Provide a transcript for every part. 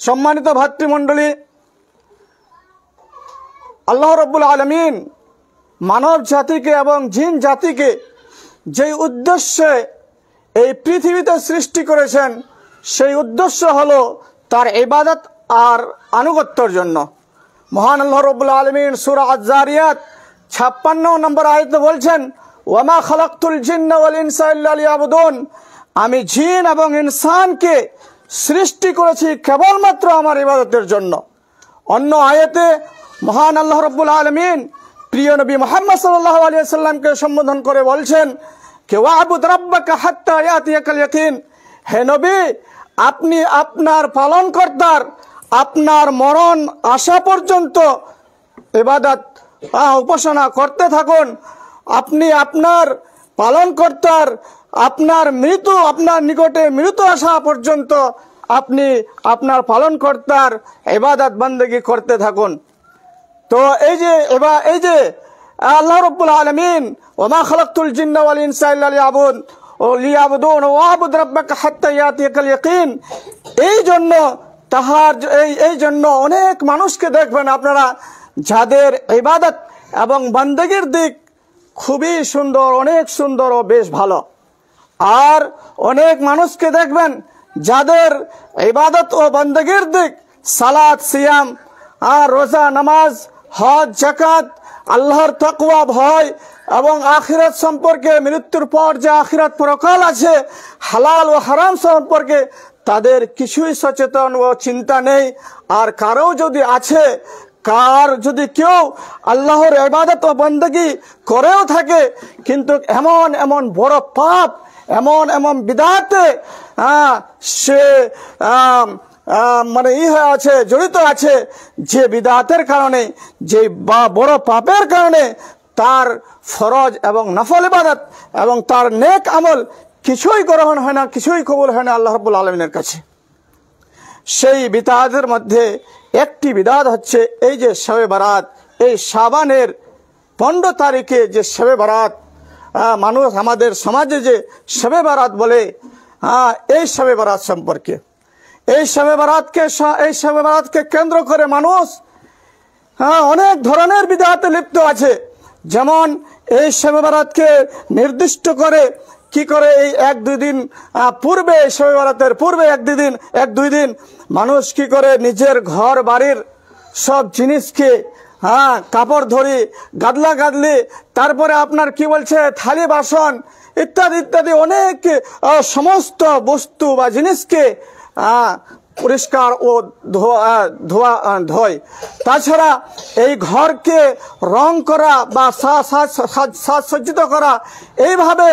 সম্মানিত ভাতৃমণ্ডলী, আল্লাহ রাব্বুল আলামিন মানব জাতিকে এবং জিন জাতিকে যেই উদ্দেশ্যে এই পৃথিবীতে সৃষ্টি করেছেন, সেই উদ্দেশ্য হলো তার ইবাদত আর আনুগত্যের জন্য। মহান আল্লাহ রাব্বুল আলামিন সূরা আয-যারিয়াত 56 নম্বর আয়াতে বলছেন, ওয়ামা খালাকতুল জিন্না ওয়াল ইনসা ইল্লা লিয়াবুদুন, আমি জিন এবং ইনসানকে সৃষ্টি করেছি কেবলমাত্র আমার ইবাদতের জন্য। অন্য আয়াতে মহান আল্লাহ রাব্বুল আলামিন প্রিয় নবী মুহাম্মদ সাল্লাল্লাহু আলাইহি ওয়াসাল্লামকে সম্বোধন করে বলছেন, কে ওয়াবুদ রাব্বাকা হাত্তা ইয়াতিয়াকাল ইয়াকিন, হে নবী, আপনি আপনার পালনকর্তার আপনার মরণ আসা পর্যন্ত ইবাদত উপাসনা করতে থাকুন। আপনি আপনার পালনকর্তার আপনার নিকটে মৃত্যু আসা পর্যন্ত আপনি আপনার পালনকর্তার ইবাদত বন্দেগী করতে থাকুন। তো এই যে আল্লাহ রাব্বুল আলামিন ওমা খালাকতুল জিন্না ওয়াল ইনসা ইল্লা লিয়াবুদুন ওয়াবুদ রাব্বাকা হাত্তা ইয়াতিয়াকাল ইয়াকিন, এই জন্য অনেক মানুষকে দেখবেন আপনারা যাদের ইবাদত এবং বন্দেগীর দিক খুবই সুন্দর, অনেক সুন্দর ও বেশ ভালো। আর অনেক মানুষকে দেখবেন যাদের ইবাদত ও বন্দেগীর দিক সালাত, সিয়াম, আর রোজা, নামাজ, হজ, যাকাত, আল্লাহর তাকওয়া, ভয় এবং আখিরাত সম্পর্কে, মৃত্যুর পর যে আখিরাত পরকাল আছে, হালাল ও হারাম সম্পর্কে তাদের কিছুই সচেতন ও চিন্তা নেই। আর কারো যদি আছে, যদি কেউ আল্লাহর ইবাদত ও বন্দেগী করেও থাকে, কিন্তু এমন বড় পাপ, এমন বিদআতে সে হয়ে আছে, জড়িত আছে, যে বিদআতের কারণে, যে বড় পাপের কারণে তার ফরজ এবং নফল ইবাদত এবং তার নেক আমল কিছুই গ্রহণ হয় না, কিছুই কবুল হয় না আল্লাহ রাব্বুল আলামিনের কাছে। সেই বিদআতের মধ্যে একটি বিদআত হচ্ছে এই যে শবে বরাত, এই শাবানের 15 তারিখে যে শবে বরাত, মানুষ আমাদের সমাজে যে শবে বরাত বলে, এই শবে বরাত সম্পর্কে, এই শবে বরাতকে কেন্দ্র করে মানুষ অনেক ধরনের বিদআতে লিপ্ত আছে। যেমন এই শবে বরাতকে নির্দিষ্ট করে কি করে এই 1-2 দিন পূর্বে, শবে বরাতের পূর্বে 1-2 দিন মানুষ কি করে নিজের ঘর বাড়ির সব জিনিসকে কাপড় ধরি, গাদলি, তারপরে আপনার কি বলছে থালি বাসন ইত্যাদি অনেক সমস্ত বস্তু বা জিনিসকে পরিষ্কার ও ধোয়। তাছাড়া এই ঘরকে রং করা বা সাজসজ্জিত করা, এইভাবে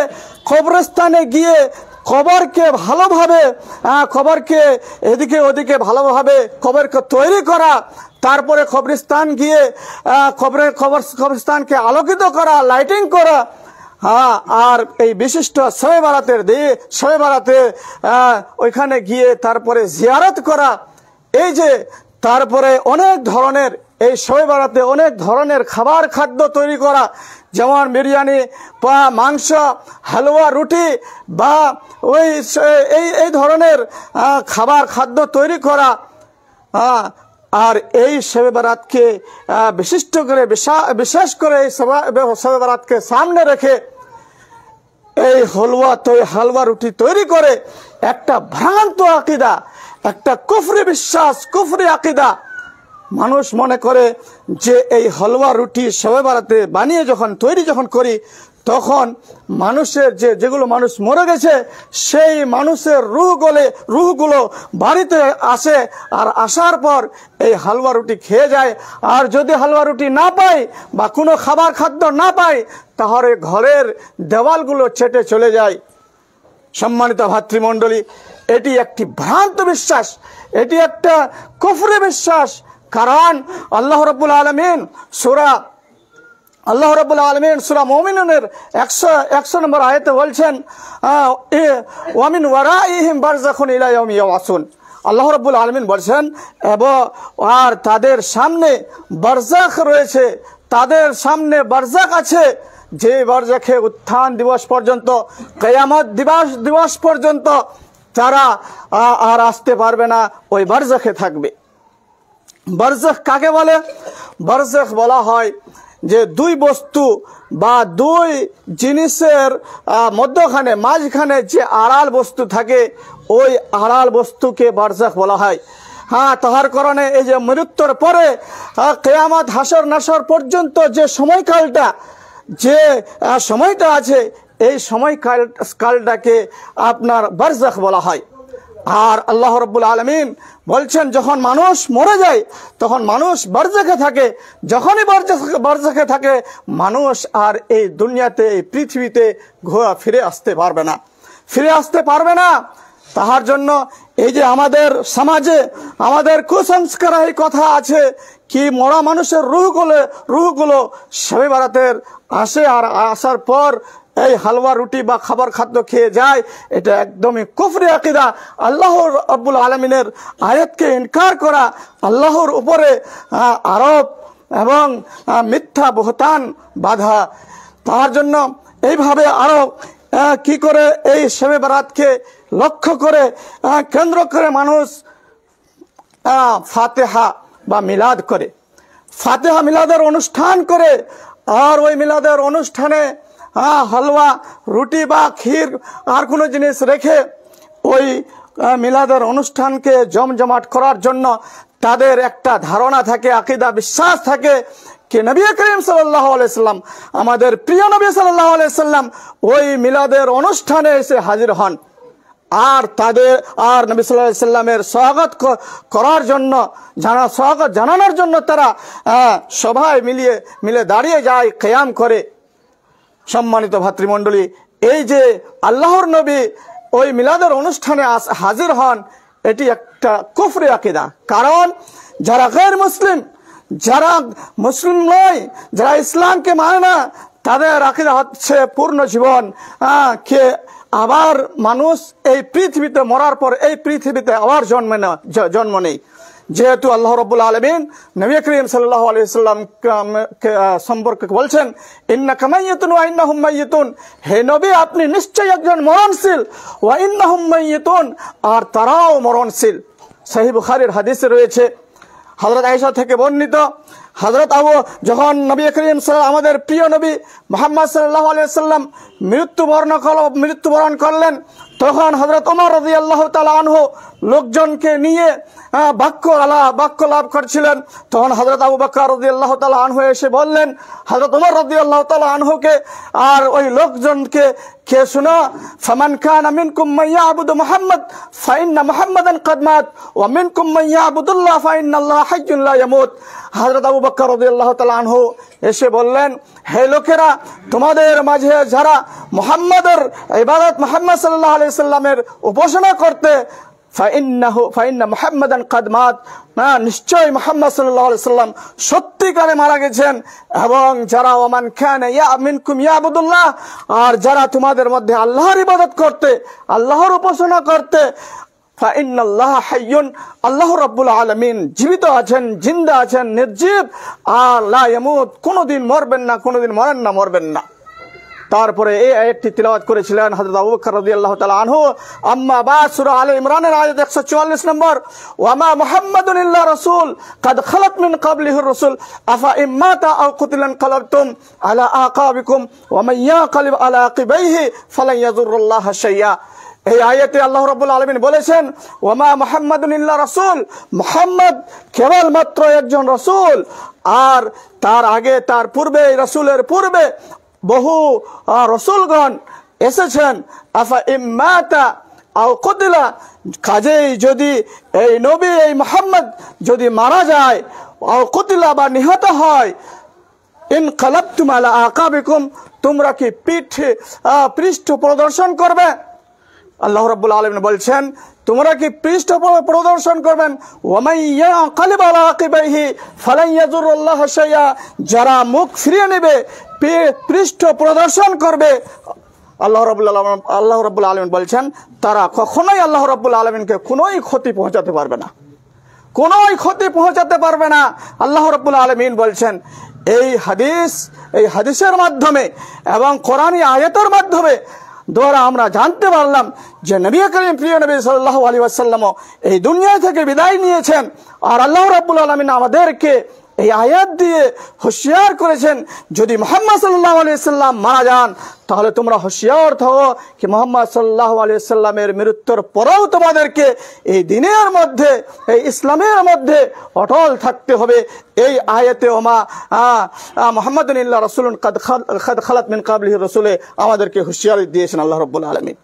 কবরস্থানে গিয়ে কবরকে এদিকে ওদিকে ভালোভাবে কবরকে তৈরি করা, তারপরে কবরস্থান গিয়ে কবরস্থানকে আলোকিত করা, লাইটিং করা, আর এই বিশিষ্ট শবে বরাতে ওইখানে গিয়ে তারপরে জিয়ারত করা, এই যে তারপরে অনেক ধরনের এই শবে বরাতে অনেক ধরনের খাদ্য তৈরি করা, যেমন বিরিয়ানি বা মাংস, হালুয়া, রুটি বা এই ধরনের খাদ্য তৈরি করা। আর এই শবে বরাতকে বিশেষ করে এই শবে বরাতকে সামনে রেখে এই হালুয়া রুটি তৈরি করে একটা ভ্রান্ত আকীদা, একটা কুফরি বিশ্বাস, কুফরি আকীদা, মানুষ মনে করে যে এই হালুয়া রুটি শবে বরাতে বানিয়ে তৈরি করি, তখন মানুষের যেগুলো মানুষ মরে গেছে সেই মানুষের রুহগুলো বাড়িতে আসে, আর আসার পর এই হালুয়া রুটি খেয়ে যায়। আর যদি হালুয়া রুটি না পায় বা কোনো খাদ্য না পায়, তাহলে ঘরের দেওয়ালগুলো ছেটে চলে যায়। সম্মানিত ভাতৃমণ্ডলী, এটি একটি ভ্রান্ত বিশ্বাস, এটি একটা কুফরি বিশ্বাস। কারণ আল্লাহ রাব্বুল আলামিন সূরা মুমিনুনের 100 নম্বর আয়াতে বলছেন, ওয়া মিন ওয়ারাইহিম বারযাখুন ইলা ইয়াউমি ইউবাসুন। আল্লাহ রাব্বুল আলামিন বলছেন, আর তাদের সামনে বারযাখ রয়েছে, তাদের সামনে বারযাখ আছে, যে বারযাখে উত্থান দিবস পর্যন্ত, কিয়ামত দিবস পর্যন্ত তারা আর আসতে পারবে না, ওই বারজাখে থাকবে। বারজাখ কাকে বলে? বারজাখ বলা হয় যে দুই বস্তু বা দুই জিনিসের মধ্যখানে মাঝখানে যে আড়াল বস্তু থাকে, ওই আড়াল বস্তুকে বারজাখ বলা হয়। হ্যাঁ, তাহার কারণে এই যে মৃত্যুর পরে কিয়ামত হাসর নাসর পর্যন্ত যে সময়কালটা, যে সময়টা আছে, এই সময়কালটাকে আপনার বারজাখ বলা হয়। আর আল্লাহ রাব্বুল আলামিন বলছেন, যখন মানুষ মরে যায় তখন মানুষ বারজাখে থাকে। যখনই বারজাখে থাকে, মানুষ আর এই দুনিয়াতে, এই পৃথিবীতে ফিরে আসতে পারবে না। তাহার জন্য এই যে আমাদের সমাজে আমাদের কুসংস্কার এই কথা আছে কি, মরা মানুষের রুহগুলো শবে বারাতের আসে, আর আসার পর এই হালুয়া রুটি বা খাবার খাদ্য খেয়ে যায়। এটা একদমই কুফরি আকীদা। আল্লাহ রাব্বুল আলামিনের আয়াতকে ইনকার করা, আল্লাহর উপরে আরোপ এবং মিথ্যা বহতান বাধা। তার জন্য এইভাবে আরো কি করে এই শবে বারাতকে লক্ষ্য করে কেন্দ্র করে মানুষ ফাতিহা বা মিলাদ করে, ফাতিহা মিলাদের অনুষ্ঠান করে। আর ওই মিলাদের অনুষ্ঠানে হালুয়া রুটি বা ক্ষীর আর কোনো জিনিস রেখে ওই মিলাদের অনুষ্ঠানকে জমজমাট করার জন্য তাদের একটা ধারণা থাকে, আকীদা বিশ্বাস থাকে कि नबी करीम सल्लल्लाहु अलैहि वसल्लम हमारे प्रिय नबी सल्लल्लाहु अलैहि वसल्लम ওই মিলাদের অনুষ্ঠানে এসে হাজির হন আর তাদের আর নবী সাল্লাল্লাহু আলাইহি ওয়াসাল্লামের স্বাগত করার জন্য স্বাগত জানানোর জন্য তারা সবাই মিলে দাঁড়িয়ে যায় কিয়াম করে। সম্মানিত ভাতৃমণ্ডলী, এই যে আল্লাহর নবী ওই মিলাদের অনুষ্ঠানে হাজির হন এটি একটা কুফরি আকীদা। কারণ যারা গैर মুসলিম, যারা মুসলিম নয়, যারা ইসলামকে মানে না, তাদের আকীদা হচ্ছে পূর্ণ জীবন কে আবার মানুষ এই পৃথিবীতে মরার পর এই পৃথিবীতে আবার জন্ম নেই। যেহেতু আল্লাহ রাব্বুল আলামিন নবী করিম সাল্লাল্লাহু আলাইহি ওয়াসাল্লাম সম্পর্কে বলছেন ইন্নাকা মাইয়িতুন ওয়া ইন্নাহুম মাইয়িতুন, হে নবী আপনি নিশ্চয়ই একজন মরণশীল, ওয়া ইন্নাহুম মাইয়িতুন আর তারাও মরণশীল। সহিহ বুখারীর হাদিসে রয়েছে, হযরত আয়েশা থেকে বর্ণিত, হযরত আবু যখন নবী করিম আমাদের প্রিয় নবী মুহাম্মদ সাল্লাল্লাহু আলাইহি ওয়াসাল্লাম মৃত্যুবরণ করলেন, তখন হযরত ওমর রাদিয়াল্লাহু তাআলা আনহু লোকজনকে নিয়ে বাক্য লাভ করছিলেন। তখন হযরত আবু বকর রাদিয়াল্লাহু তাআলা আনহু এসে বললেন হযরত ওমর রাদিয়াল্লাহু তাআলা আনহুকে আর ওই লোকজনকে, কে শোনো, ফামান কানা মিনকুম মান ইয়াবুদু মুহাম্মদ ফাইন্না মুহাম্মাদান ক্বাদ মাত ওয়া মিনকুম মান ইয়াবুদুল্লাহ ফাইন্নাল্লাহা হাইয়্যুন লা ইয়ামুত। হযরত আবু বকর রাদিয়াল্লাহু তাআলা আনহু এসে বললেন, হে লোকেরা, তোমাদের মাঝে যারা মুহাম্মাদের ইবাদত, মুহাম্মদ সাল্লাল্লাহু আলাইহি সাল্লামের উপাসনা করতে, ফাইন্না মুহাম্মাদান ক্বাদ মাত, নিশ্চয় মুহাম্মদ সাল্লাল্লাহু আলাইহি সাল্লাম সত্যিকারে মারা গেছেন। এবং যারা ওমান কানা মিনকুম ইয়াবুদুল্লাহ, আর যারা তোমাদের মধ্যে আল্লাহর ইবাদত করতে, আল্লাহর উপাসনা করতে, ফাইন্নাল্লাহা হাইয়্যুন, আল্লাহ রাব্বুল আলামিন জীবিত আছেন, জিন্দা আছেন, নির্জীব, আর লা ইয়ামুত, কোনোদিন মরবেন না, কোনোদিন মরবেন না। তারপরে এই আয়াতটি তিলাওয়াত করেছিলেন হযরত আবু বকর রাদিয়াল্লাহু তাআলা আনহু। আম্মা বাদ, সূরা আলে ইমরানের আয়াত 144 নম্বর, ওয়া মা মুহাম্মাদুন ইল্লা রাসূল কাদ খালাত মিন ক্বাবলিহির রাসূল আফা ইম্মাতা আও কুতিলান ক্বালাবতুম আলা আকাবিকুম ওয়া মান ইয়াকলিব আলা আকিবাইহি ফালান ইয়াযুরুল্লাহা শাইআ। এই আয়াতে আল্লাহ রাব্বুল আলামিন বলেছেন, ওয়া মা মুহাম্মাদুন ইল্লা রাসূল, মুহাম্মদ কেবলমাত্র একজন রাসূল, আর তার আগে, তার পূর্বে, রাসূলের পূর্বে বহু রাসূলগণ এসেছেন। আফা ইম্মাতা আও কুতিলা, কাজেই যদি এই নবী, এই মুহাম্মদ যদি মারা যায়, আও কুতিলা বা নিহত হয়, ইনকালাবতুম আলা আকাবিকুম, তোমরা কি পৃষ্ঠ প্রদর্শন করবে? আল্লাহ রাব্বুল আলামিন বলছেন, তোমরা কি পৃষ্ঠ প্রদর্শন করবেন? ওয়া মান ইয়ানকালিব আলা আকিবাইহি ফালান ইয়াযুরুল্লাহা শাইআ, যারা মুখ ফিরিয়ে নেবে, পৃষ্ঠ প্রদর্শন করবে, আল্লাহ রাব্বুল আলামিন বলছেন তারা কখনোই আল্লাহ রাব্বুল আলামিনকে কোনোই ক্ষতি পৌঁছাতে পারবে না, কোনোই ক্ষতি পৌঁছাতে পারবে না। আল্লাহ রাব্বুল আলামিন বলছেন এই হাদিসের মাধ্যমে এবং কোরআনী আয়াতের মাধ্যমে দ্বারা আমরা জানতে পারলাম যে নবী করিম প্রিয় নবী সাল্লাল্লাহু আলাইহি ওয়াসাল্লাম এই দুনিয়া থেকে বিদায় নিয়েছেন। আর আল্লাহ রাব্বুল আলামিন আমাদেরকে এই আয়াত দিয়ে হুঁশিয়ার করেছেন, যদি মুহাম্মদ সাল্লাল্লাহু আলাইহি ওয়াসাল্লাম মারা যান তাহলে তোমরা হুঁশিয়ার থাকো কি মুহাম্মদ সাল্লাল্লাহু আলাইহি ওয়াসাল্লামের মৃত্যুর পরেও তোমাদেরকে এই দ্বীনের মধ্যে, এই ইসলামের মধ্যে অটল থাকতে হবে। এই আয়াতে ওমা মুহাম্মাদুন ইল্লা রাসূলুন কাদ খালাত মিন ক্বাবলিহি রাসূলে আমাদেরকে হুঁশিয়ারি দিয়েছেন আল্লাহ রাব্বুল আলামিন।